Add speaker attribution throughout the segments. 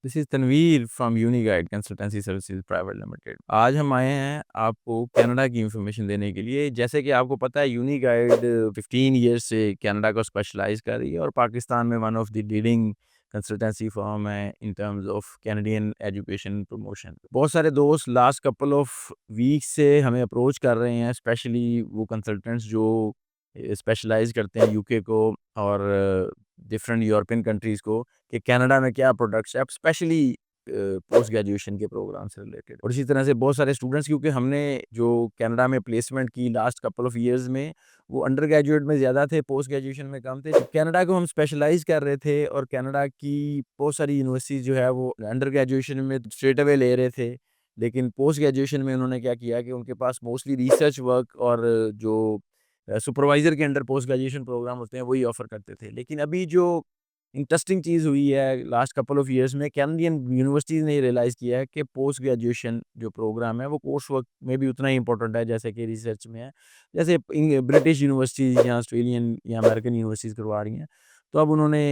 Speaker 1: This is Tanveer from Uniguide consultancy services private limited. आज हम आए हैं आपको कनाडा की इन्फॉर्मेशन देने के लिए। जैसे कि आपको पता है यूनिगाइड 15 ईयर्स से कनाडा को स्पेशलाइज़ कर रही है और पाकिस्तान में one of the leading consultancy firm है in terms of Canadian education promotion. बहुत सारे दोस्त लास्ट कपल ऑफ वीक्स से हमें अप्रोच कर रहे हैं, स्पेशली वो कंसल्टेंट्स जो स्पेशलाइज़ करते हैं यूके को और डिफरेंट यूरोपियन कंट्रीज़ को कि कनाडा में क्या प्रोडक्ट्स है, अब स्पेशली पोस्ट ग्रेजुएशन के प्रोग्राम से रिलेटेड। और इसी तरह से बहुत सारे स्टूडेंट्स, क्योंकि हमने जो कनाडा में प्लेसमेंट की लास्ट कपल ऑफ ईयर्स में, वो अंडर ग्रेजुएट में ज़्यादा थे, पोस्ट ग्रेजुएशन में कम थे। कनाडा को हम स्पेशलाइज़ कर रहे थे और कनाडा की बहुत सारी यूनिवर्सिटीज़ जो है वो अंडर ग्रेजुएशन में स्ट्रेट अवे ले रहे थे। लेकिन पोस्ट ग्रेजुएशन में उन्होंने क्या किया कि उनके पास मोस्टली रिसर्च वर्क और जो सुपरवाइज़र के अंडर पोस्ट ग्रेजुएशन प्रोग्राम होते हैं, वही ऑफ़र करते थे। लेकिन अभी जो इंटरेस्टिंग चीज़ हुई है लास्ट कपल ऑफ इयर्स में, कैनेडियन यूनिवर्सिटीज़ ने रियलाइज़ किया है कि पोस्ट ग्रेजुएशन जो प्रोग्राम है वो कोर्स वर्क में भी उतना ही इंपॉर्टेंट है जैसे कि रिसर्च में है। जैसे ब्रिटिश यूनिवर्सिटीज़ या ऑस्ट्रेलियन या अमेरिकन यूनिवर्सिटीज़ करवा रही हैं। तो अब उन्होंने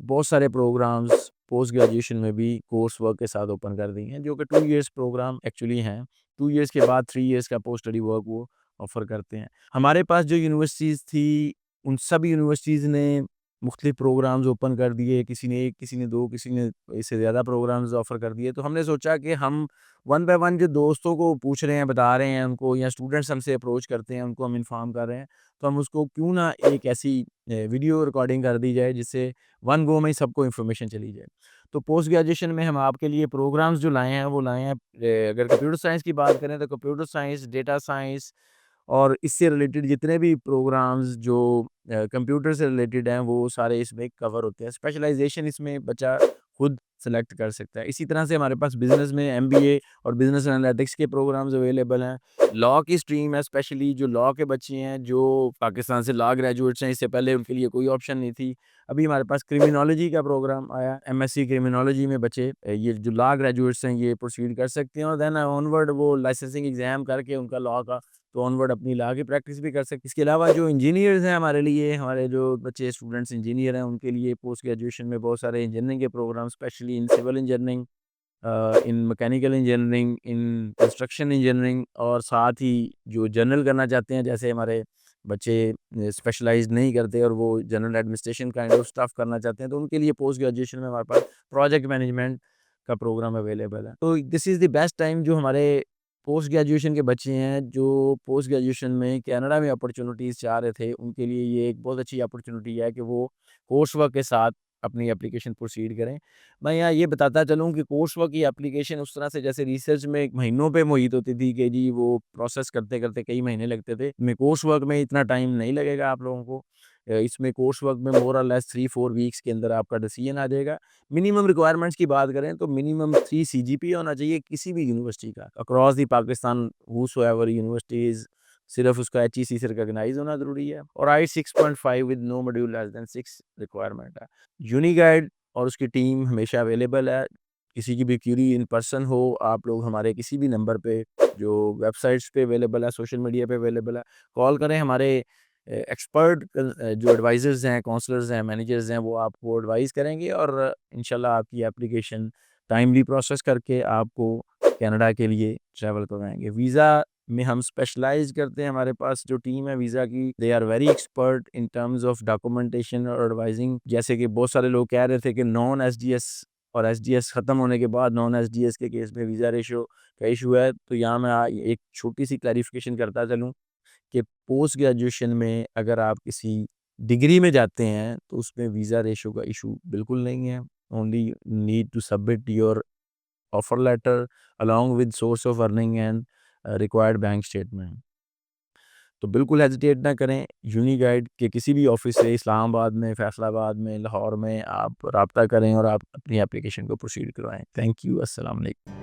Speaker 1: बहुत सारे प्रोग्राम्स पोस्ट ग्रेजुएशन में भी कोर्स वर्क के साथ ओपन कर दिए हैं, जो कि 2 इयर्स प्रोग्राम एक्चुअली हैं। 2 इयर्स के बाद 3 इयर्स का पोस्ट स्टडी वर्क वो ऑफ़र करते हैं। हमारे पास जो यूनिवर्सिटीज़ थी, उन सब यूनिवर्सिटीज़ ने मुख्तलिफ प्रोग्राम्स ओपन कर दिए, किसी ने 1, किसी ने 2, किसी ने इससे ज़्यादा प्रोग्राम्स ऑफ़र कर दिए। तो हमने सोचा कि हम वन बाय वन जो दोस्तों को पूछ रहे हैं, बता रहे हैं उनको, या स्टूडेंट्स हमसे अप्रोच करते हैं, उनको हम इन्फॉर्म कर रहे हैं, तो हम उसको क्यों ना एक ऐसी वीडियो रिकॉर्डिंग कर दी जाए, जिससे वन गो में ही सबको इन्फॉर्मेशन चली जाए। तो पोस्ट ग्रेजुएशन में हम आपके लिए प्रोग्राम्स जो लाए हैं, वो लाए हैं, अगर कंप्यूटर साइंस की बात करें तो कंप्यूटर साइंस, डेटा साइंस और इससे रिलेटेड जितने भी प्रोग्राम्स जो कंप्यूटर से रिलेटेड हैं, वो सारे इसमें कवर होते हैं। स्पेशलाइज़ेशन इसमें बच्चा खुद सेलेक्ट कर सकता है। इसी तरह से हमारे पास बिज़नेस में एमबीए और बिज़नेस एनालिटिक्स के प्रोग्राम्स अवेलेबल हैं। लॉ की स्ट्रीम है, स्पेशली जो लॉ के बच्चे हैं, जो पाकिस्तान से लॉ ग्रेजुएट्स हैं, इससे पहले उनके लिए कोई ऑप्शन नहीं थी। अभी हमारे पास क्रिमिनोलॉजी का प्रोग्राम आया, एमएससी क्रिमिनोलॉजी में बच्चे ये जो लॉ ग्रेजुएट्स हैं, ये प्रोसीड कर सकते हैं और देन ऑनवर्ड वो लाइसेंसिंग एग्ज़ाम करके उनका लॉ का, तो ऑनवर्ड अपनी लॉ की प्रैक्टिस भी कर सकते हैं। इसके अलावा जो इंजीनियर्स हैं हमारे लिए, हमारे जो बच्चे स्टूडेंट्स इंजीनियर हैं, उनके लिए पोस्ट ग्रेजुएशन में बहुत सारे इंजीनियरिंग के program, specially in civil engineering, in mechanical engineering, in construction engineering, और साथ ही जो जनरल करना चाहते हैं, जैसे हमारे बच्चे स्पेशलाइज़ नहीं करते और वो general administration kind of stuff करना चाहते हैं, तो उनके लिए पोस्ट ग्रेजुएशन में हमारे पास प्रोजेक्ट मैनेजमेंट का प्रोग्राम अवेलेबल है। तो this is the best time, जो हमारे पोस्ट ग्रेजुएशन के बच्चे हैं, जो पोस्ट ग्रेजुएशन में कनाडा में अपॉर्च्युनिटीज़ चाह रहे थे, उनके लिए ये एक बहुत अच्छी अपॉर्च्युनिटी है कि वो कोर्स वर्क के साथ अपनी एप्लीकेशन प्रोसीड करें। मैं यहाँ ये बताता चलूँ कि कोर्स वर्क की एप्लीकेशन उस तरह से जैसे रिसर्च में महीनों पे मुहित होती थी कि जी वो प्रोसेस करते-करते कई महीने लगते थे। में कोर्स वर्क में इतना टाइम नहीं लगेगा आप लोगों को। इसमें कोर्स वर्क में मोर और लेस 3-4 वीक्स के अंदर आपका डिसीजन आ जाएगा। मिनिमम रिक्वायरमेंट्स की बात करें तो मिनिमम 3 सीजीपीए होना चाहिए किसी भी यूनिवर्सिटी का। Across the Pakistan whosoever universities, सिर्फ़ उसका एचईसी से रिकॉग्नाइज़ होना ज़रूरी है, और I 6.5 with no module less than 6 requirement है। यूनिगाइड और उसकी टीम हमेशा अवेलेबल है। किसी की भी क्वेरी इन पर्सन हो, आप लोग हमारे किसी भी नंबर पे, जो वेबसाइट्स पे अवेलेबल है, सोशल मीडिया पे अवेलेबल है, कॉल करें। हमारे एक्सपर्ट जो एडवाइज़र्स हैं, काउंसलर्स हैं, मैनेजर्स हैं, वो आपको एडवाइस करेंगे और इंशाल्लाह आपकी एप्लीकेशन टाइमली प्रोसेस करके आपको कनाडा के लिए ट्रैवल करवाएँगे। वीज़ा में हम स्पेशलाइज़ करते हैं, हमारे पास जो टीम है वीज़ा की, they are very expert in terms of documentation और एडवाइजिंग। जैसे कि बहुत सारे लोग कह रहे थे कि नॉन एसडीएस और एसडीएस खत्म होने के बाद नॉन एसडीएस के केस में वीज़ा रेशियो का इशू है, तो यहाँ मैं एक छोटी-सी क्लैरिफ़िकेशन करता चलूँ कि पोस्ट ग्रेजुएशन में अगर आप किसी डिग्री में जाते हैं, तो उसमें वीज़ा रेशियो का इशू बिल्कुल नहीं है। Only need to submit your offer letter along with source of earning and required bank statement. तो बिल्कुल हेजिटेट ना करें, यूनिगाइड के किसी भी ऑफिस से इस्लामाबाद में, फैसलाबाद में, लाहौर में आप राब्ता करें और आप अपनी एप्लीकेशन को प्रोसीड करवाएँ। थैंक यू, अस्सलाम वालेकुम।